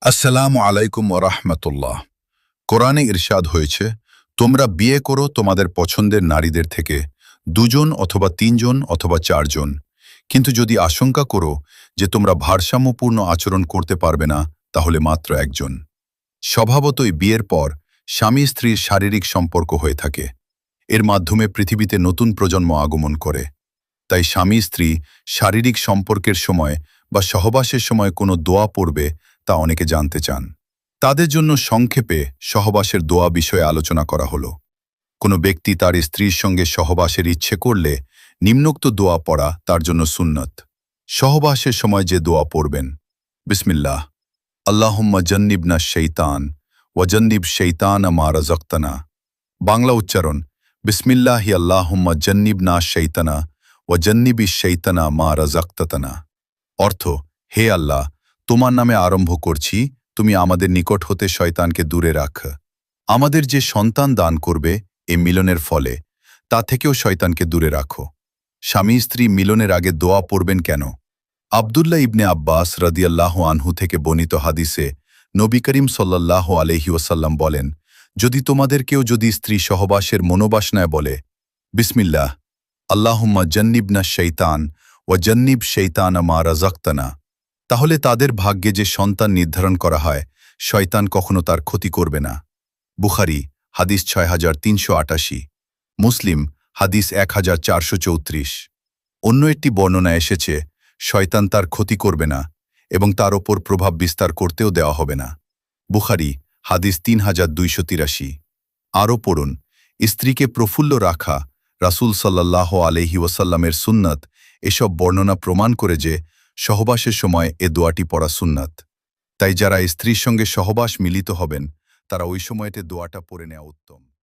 আসসালামু আলাইকুম ওরহমতুল্লাহ। কোরআনে ইরশাদ হয়েছে, তোমরা বিয়ে করো তোমাদের পছন্দের নারীদের থেকে 2 জন অথবা 3 জন অথবা 4 জন, কিন্তু যদি আশঙ্কা করো যে তোমরা ভারসাম্যপূর্ণ আচরণ করতে পারবে না, তাহলে মাত্র একজন। স্বভাবতই বিয়ের পর স্বামী স্ত্রীর শারীরিক সম্পর্ক হয়ে থাকে। এর মাধ্যমে পৃথিবীতে নতুন প্রজন্ম আগমন করে। তাই স্বামী স্ত্রী শারীরিক সম্পর্কের সময় বা সহবাসের সময় কোনো দোয়া পড়বে তা অনেকে জানতে চান। তাদের জন্য সংক্ষেপে সহবাসের দোয়া বিষয়ে আলোচনা করা হলো। কোনো ব্যক্তি তার স্ত্রীর সঙ্গে সহবাসের ইচ্ছে করলে নিম্নোক্ত দোয়া পড়া তার জন্য সুন্নত। সহবাসের সময় যে দোয়া পড়বেন: বিসমিল্লাহ, আল্লাহুম্মা জান্নিবনা শৈতান ওয়াজান্নিব শৈতান মা রাযাকতানা। বাংলা উচ্চারণ: বিসমিল্লাহি আল্লাহুম্মা জান্নিবনা শৈতানা ওয়াজান্নিবি শৈতানা মা রাযাকতানা। অর্থ: হে আল্লাহ, তোমার নামে আরম্ভ করছি, তুমি আমাদের নিকট হতে শয়তানকে দূরে রাখ। আমাদের যে সন্তান দান করবে এ মিলনের ফলে, তা থেকেও শয়তানকে দূরে রাখো। স্বামী স্ত্রী মিলনের আগে দোয়া পড়বেন কেন? আবদুল্লাহ ইবনে আব্বাস রাদিয়াল্লাহু আনহু থেকে বর্ণিত হাদিসে নবী করিম সাল্লাল্লাহু আলাইহি ওয়াসাল্লাম বলেন, যদি তোমাদের কেউ স্ত্রী সহবাসের মনোবাসনায় বলে, বিসমিল্লাহ, আল্লাহুম্মা জান্নিবনা শৈতান ওয়া জান্নিব শৈতানা মা রাযাকতানা, তাহলে তাদের ভাগ্যে যে সন্তান নির্ধারণ করা হয়, শয়তান কখনো তার ক্ষতি করবে না। বুখারী হাদিস 6388, মুসলিম হাদিস 1434। অন্য একটি বর্ণনা এসেছে, শয়তান তার ক্ষতি করবে না এবং তার ওপর প্রভাব বিস্তার করতেও দেওয়া হবে না। বুখারী হাদিস 3283। আরও পড়ুন: স্ত্রীকে প্রফুল্ল রাখা রাসূল সাল্লাল্লাহু আলাইহি ওয়াসাল্লামের সুন্নাত। এসব বর্ণনা প্রমাণ করে যে সহবাসের সময় এ দোয়াটি পড়া সুন্নাত। তাই যারা স্ত্রীর সঙ্গে সহবাস মিলিত হবেন, তারা ওই সময়তে দোয়াটা পড়ে নেওয়া উত্তম।